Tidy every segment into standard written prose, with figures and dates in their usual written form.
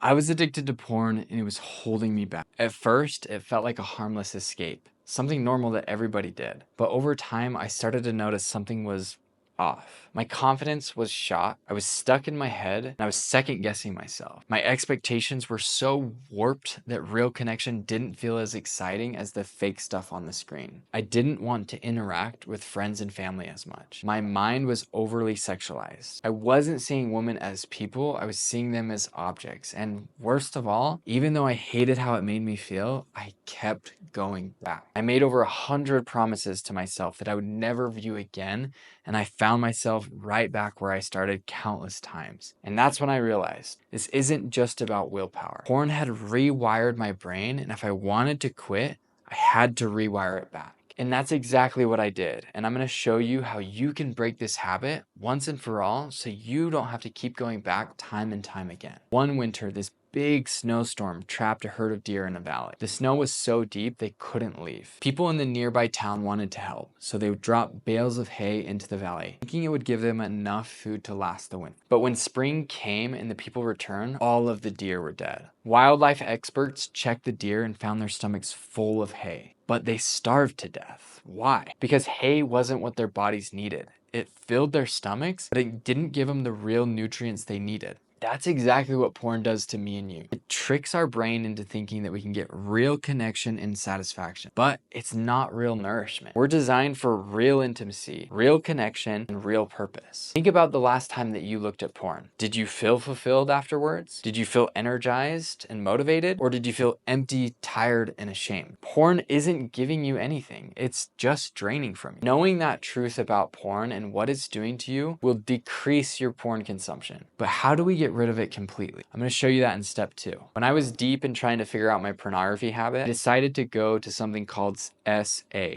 I was addicted to porn and it was holding me back. At first, it felt like a harmless escape, something normal that everybody did. But over time, I started to notice something was off. My confidence was shot. I was stuck in my head and I was second guessing myself. My expectations were so warped that real connection didn't feel as exciting as the fake stuff on the screen. I didn't want to interact with friends and family as much. My mind was overly sexualized. I wasn't seeing women as people, I was seeing them as objects. And worst of all, even though I hated how it made me feel, I kept going back. I made over 100 promises to myself that I would never view again, and I found myself right back where I started countless times. And that's when I realized this isn't just about willpower. Porn had rewired my brain, and if I wanted to quit, I had to rewire it back. And that's exactly what I did. And I'm gonna show you how you can break this habit once and for all so you don't have to keep going back time and time again. One winter, this big snowstorm trapped a herd of deer in a valley. The snow was so deep they couldn't leave. People in the nearby town wanted to help, so they would drop bales of hay into the valley, thinking it would give them enough food to last the winter. But when spring came and the people returned, all of the deer were dead. Wildlife experts checked the deer and found their stomachs full of hay, but they starved to death. Why? Because hay wasn't what their bodies needed. It filled their stomachs, but it didn't give them the real nutrients they needed. That's exactly what porn does to me and you. It tricks our brain into thinking that we can get real connection and satisfaction, but it's not real nourishment. We're designed for real intimacy, real connection, and real purpose. Think about the last time that you looked at porn. Did you feel fulfilled afterwards? Did you feel energized and motivated? Or did you feel empty, tired, and ashamed? Porn isn't giving you anything. It's just draining from you. Knowing that truth about porn and what it's doing to you will decrease your porn consumption. But how do we get rid of it completely? I'm going to show you that in step 2. When I was deep in trying to figure out my pornography habit, I decided to go to something called SA,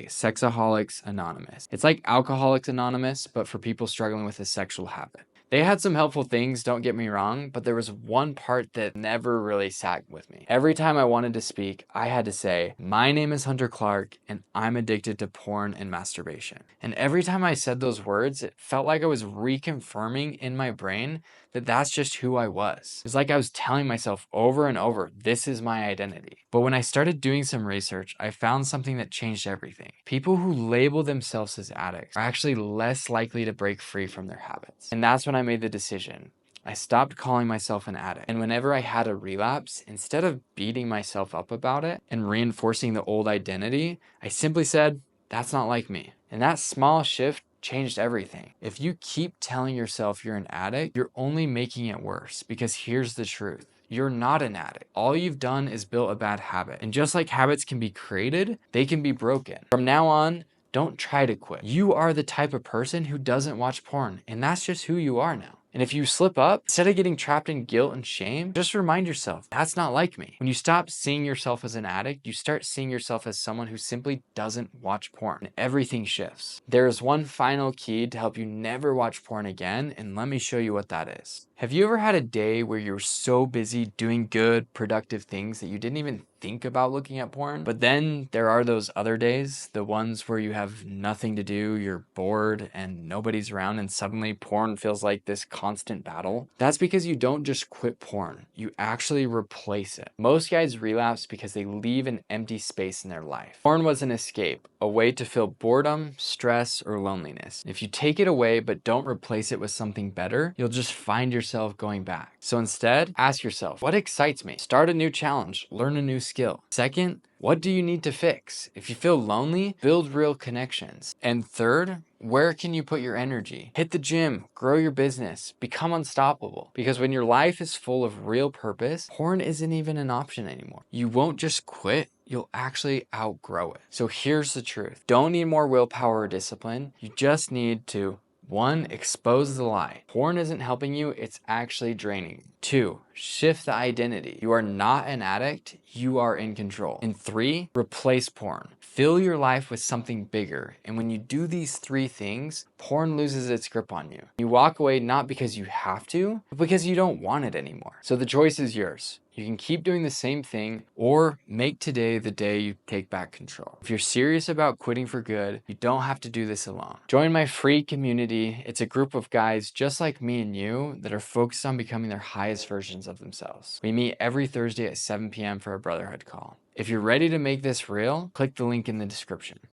Sexaholics Anonymous. It's like Alcoholics Anonymous, but for people struggling with a sexual habit. They had some helpful things, don't get me wrong, but there was one part that never really sat with me. Every time I wanted to speak, I had to say, "My name is Hunter Clark, and I'm addicted to porn and masturbation." And every time I said those words, it felt like I was reconfirming in my brain that that's just who I was. It's like I was telling myself over and over, this is my identity. But when I started doing some research, I found something that changed everything. People who label themselves as addicts are actually less likely to break free from their habits. And that's when I made the decision. I stopped calling myself an addict. And whenever I had a relapse, instead of beating myself up about it and reinforcing the old identity, I simply said, that's not like me. And that small shift changed everything. If you keep telling yourself you're an addict, you're only making it worse, because here's the truth. You're not an addict. All you've done is built a bad habit. And just like habits can be created, they can be broken. From now on, don't try to quit. You are the type of person who doesn't watch porn, and that's just who you are now. And if you slip up, instead of getting trapped in guilt and shame, just remind yourself, that's not like me. When you stop seeing yourself as an addict, you start seeing yourself as someone who simply doesn't watch porn, and everything shifts. There is one final key to help you never watch porn again, and let me show you what that is. Have you ever had a day where you're so busy doing good, productive things that you didn't even think about looking at porn? But then there are those other days, the ones where you have nothing to do, you're bored, and nobody's around, and suddenly porn feels like this constant battle. That's because you don't just quit porn, you actually replace it. Most guys relapse because they leave an empty space in their life. Porn was an escape, a way to fill boredom, stress, or loneliness. If you take it away but don't replace it with something better, you'll just find yourself going back. So instead, ask yourself, what excites me? Start a new challenge, learn a new skill. Second, what do you need to fix? If you feel lonely, build real connections. And third, where can you put your energy? Hit the gym, grow your business, become unstoppable. Because when your life is full of real purpose, porn isn't even an option anymore. You won't just quit, you'll actually outgrow it. So here's the truth. Don't need more willpower or discipline. You just need to 1, expose the lie. Porn isn't helping you, it's actually draining you. 2, shift the identity. You are not an addict, you are in control. And 3, replace porn. Fill your life with something bigger. And when you do these 3 things, porn loses its grip on you. You walk away not because you have to, but because you don't want it anymore. So the choice is yours. You can keep doing the same thing or make today the day you take back control. If you're serious about quitting for good, you don't have to do this alone. Join my free community. It's a group of guys just like me and you that are focused on becoming their highest versions of themselves. We meet every Thursday at 7 p.m. for a brotherhood call. If you're ready to make this real, click the link in the description.